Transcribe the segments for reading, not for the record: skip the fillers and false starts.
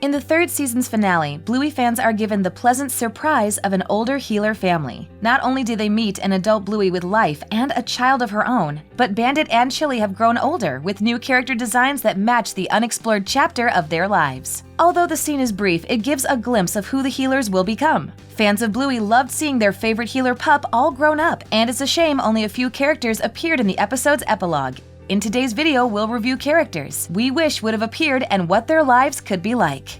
In the third season's finale, Bluey fans are given the pleasant surprise of an older healer family. Not only do they meet an adult Bluey with life and a child of her own, but Bandit and Chilli have grown older with new character designs that match the unexplored chapter of their lives. Although the scene is brief, it gives a glimpse of who the healers will become. Fans of Bluey loved seeing their favorite healer pup all grown up, and it's a shame only a few characters appeared in the episode's epilogue. In today's video, we'll review characters we wish would have appeared and what their lives could be like.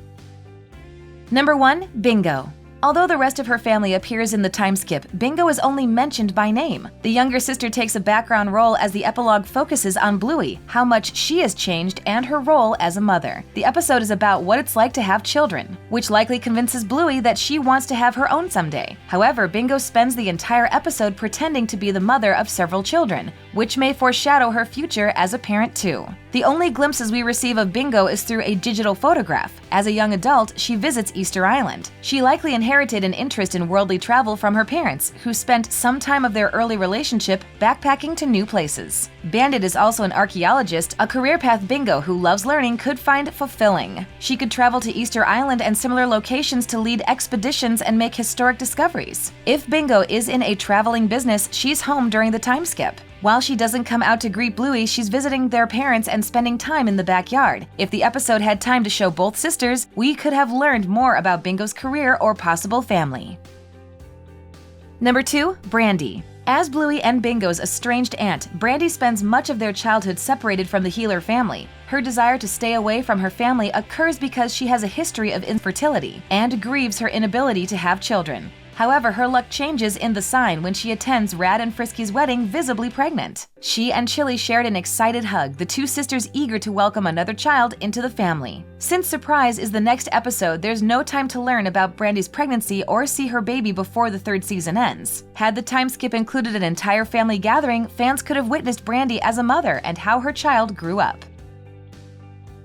Number 1. Bingo. Although the rest of her family appears in the time skip, Bingo is only mentioned by name. The younger sister takes a background role as the epilogue focuses on Bluey, how much she has changed, and her role as a mother. The episode is about what it's like to have children, which likely convinces Bluey that she wants to have her own someday. However, Bingo spends the entire episode pretending to be the mother of several children, which may foreshadow her future as a parent too. The only glimpses we receive of Bingo is through a digital photograph. As a young adult, she visits Easter Island. She likely inherited an interest in worldly travel from her parents, who spent some time of their early relationship backpacking to new places. Bandit is also an archaeologist, a career path Bingo, who loves learning, could find fulfilling. She could travel to Easter Island and similar locations to lead expeditions and make historic discoveries. If Bingo is in a traveling business, she's home during the time skip. While she doesn't come out to greet Bluey, she's visiting their parents and spending time in the backyard. If the episode had time to show both sisters, we could have learned more about Bingo's career or possible family. Number 2. Brandy. As Bluey and Bingo's estranged aunt, Brandy spends much of their childhood separated from the healer family. Her desire to stay away from her family occurs because she has a history of infertility and grieves her inability to have children. However, her luck changes in the sign when she attends Rad and Frisky's wedding visibly pregnant. She and Chilli shared an excited hug, the two sisters eager to welcome another child into the family. Since Surprise is the next episode, there's no time to learn about Brandy's pregnancy or see her baby before the third season ends. Had the time skip included an entire family gathering, fans could have witnessed Brandy as a mother and how her child grew up.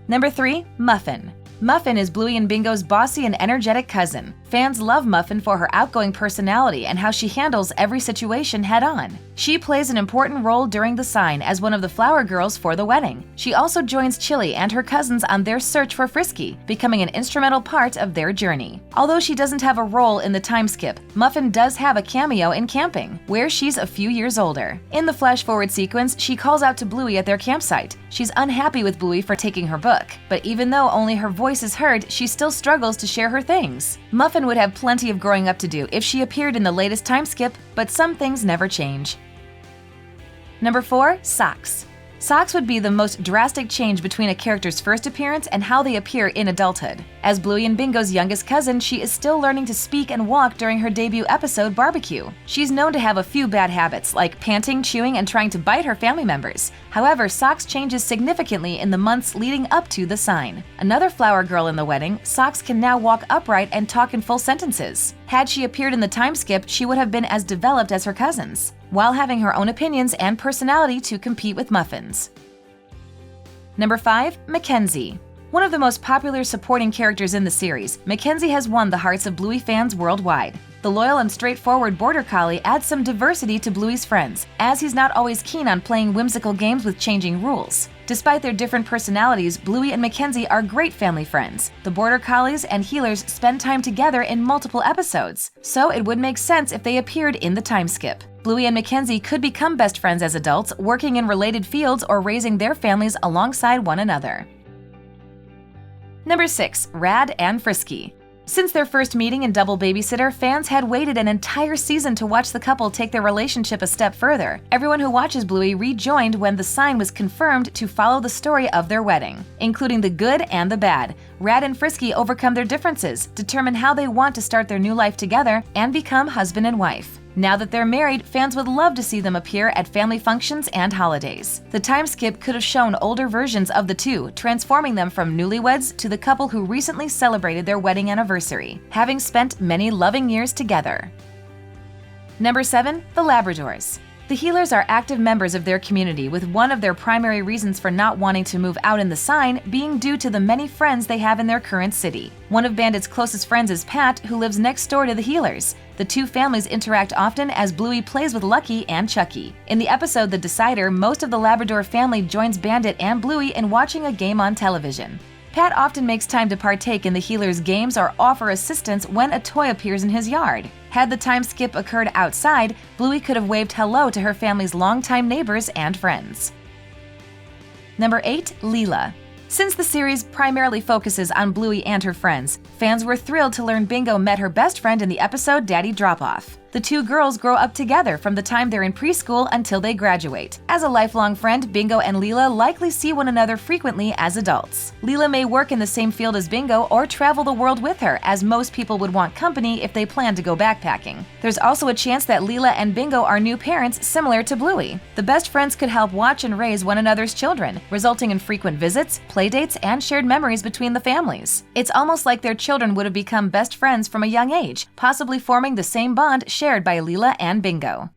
Number 3. Muffin. Muffin is Bluey and Bingo's bossy and energetic cousin. Fans love Muffin for her outgoing personality and how she handles every situation head-on. She plays an important role during the sign as one of the flower girls for the wedding. She also joins Chilli and her cousins on their search for Frisky, becoming an instrumental part of their journey. Although she doesn't have a role in the time skip, Muffin does have a cameo in Camping, where she's a few years older. In the flash-forward sequence, she calls out to Bluey at their campsite. She's unhappy with Bluey for taking her book, but even though only her voice is heard, she still struggles to share her things. Muffin would have plenty of growing up to do if she appeared in the latest time skip, but some things never change. Number 4. Socks. Socks would be the most drastic change between a character's first appearance and how they appear in adulthood. As Bluey and Bingo's youngest cousin, she is still learning to speak and walk during her debut episode, Barbecue. She's known to have a few bad habits, like panting, chewing, and trying to bite her family members. However, Socks changes significantly in the months leading up to the sign. Another flower girl in the wedding, Socks can now walk upright and talk in full sentences. Had she appeared in the time skip, she would have been as developed as her cousins, while having her own opinions and personality to compete with Muffin's. Number 5. Mackenzie. One of the most popular supporting characters in the series, Mackenzie has won the hearts of Bluey fans worldwide. The loyal and straightforward border collie adds some diversity to Bluey's friends, as he's not always keen on playing whimsical games with changing rules. Despite their different personalities, Bluey and Mackenzie are great family friends. The border collies and healers spend time together in multiple episodes, so it would make sense if they appeared in the time skip. Bluey and Mackenzie could become best friends as adults, working in related fields or raising their families alongside one another. Number 6. Rad and Frisky. Since their first meeting in Double Babysitter, fans had waited an entire season to watch the couple take their relationship a step further. Everyone who watches Bluey rejoined when the sign was confirmed to follow the story of their wedding, including the good and the bad. Rad and Frisky overcome their differences, determine how they want to start their new life together, and become husband and wife. Now that they're married, fans would love to see them appear at family functions and holidays. The time skip could have shown older versions of the two, transforming them from newlyweds to the couple who recently celebrated their wedding anniversary, having spent many loving years together. Number 7. The Labradors. The healers are active members of their community, with one of their primary reasons for not wanting to move out in the sign being due to the many friends they have in their current city. One of Bandit's closest friends is Pat, who lives next door to the healers. The two families interact often as Bluey plays with Lucky and Chucky. In the episode The Decider, most of the Labrador family joins Bandit and Bluey in watching a game on television. Pat often makes time to partake in the healer's games or offer assistance when a toy appears in his yard. Had the time skip occurred outside, Bluey could have waved hello to her family's longtime neighbors and friends. Number 8. Leela. Since the series primarily focuses on Bluey and her friends, fans were thrilled to learn Bingo met her best friend in the episode Daddy Drop-Off. The two girls grow up together from the time they're in preschool until they graduate. As a lifelong friend, Bingo and Leela likely see one another frequently as adults. Leela may work in the same field as Bingo or travel the world with her, as most people would want company if they plan to go backpacking. There's also a chance that Leela and Bingo are new parents similar to Bluey. The best friends could help watch and raise one another's children, resulting in frequent visits, playdates, and shared memories between the families. It's almost like their children would have become best friends from a young age, possibly forming the same bond shared by Leela and Bingo.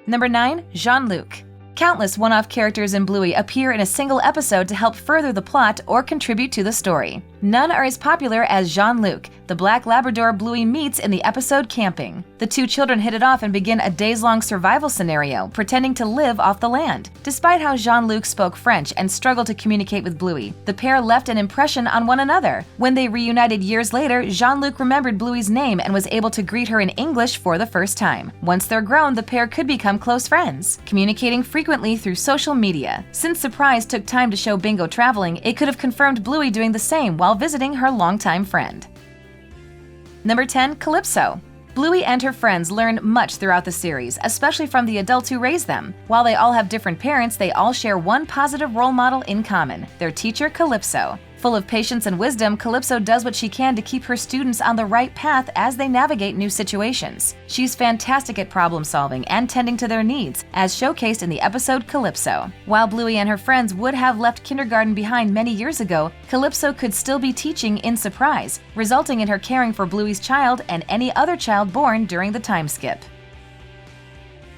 Number 9. Jean-Luc. Countless one-off characters in Bluey appear in a single episode to help further the plot or contribute to the story. None are as popular as Jean-Luc, the black Labrador Bluey meets in the episode Camping. The two children hit it off and begin a days-long survival scenario, pretending to live off the land. Despite how Jean-Luc spoke French and struggled to communicate with Bluey, the pair left an impression on one another. When they reunited years later, Jean-Luc remembered Bluey's name and was able to greet her in English for the first time. Once they're grown, the pair could become close friends, communicating frequently through social media. Since Surprise took time to show Bingo traveling, it could have confirmed Bluey doing the same while visiting her longtime friend. Number 10. Calypso. Bluey and her friends learn much throughout the series, especially from the adults who raised them. While they all have different parents, they all share one positive role model in common: their teacher, Calypso. Full of patience and wisdom, Calypso does what she can to keep her students on the right path as they navigate new situations. She's fantastic at problem solving and tending to their needs, as showcased in the episode Calypso. While Bluey and her friends would have left kindergarten behind many years ago, Calypso could still be teaching in Surprise, resulting in her caring for Bluey's child and any other child born during the time skip.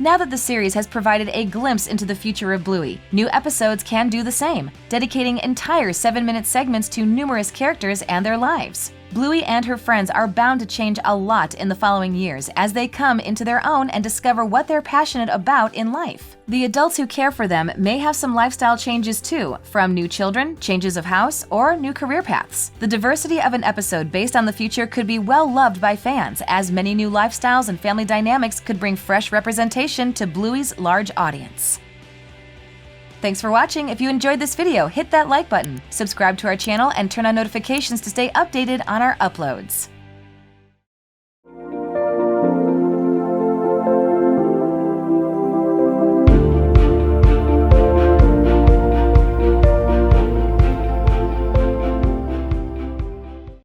Now that the series has provided a glimpse into the future of Bluey, new episodes can do the same, dedicating entire 7-minute segments to numerous characters and their lives. Bluey and her friends are bound to change a lot in the following years as they come into their own and discover what they're passionate about in life. The adults who care for them may have some lifestyle changes too, from new children, changes of house, or new career paths. The diversity of an episode based on the future could be well loved by fans, as many new lifestyles and family dynamics could bring fresh representation to Bluey's large audience. Thanks for watching. If you enjoyed this video, hit that like button, subscribe to our channel, and turn on notifications to stay updated on our uploads.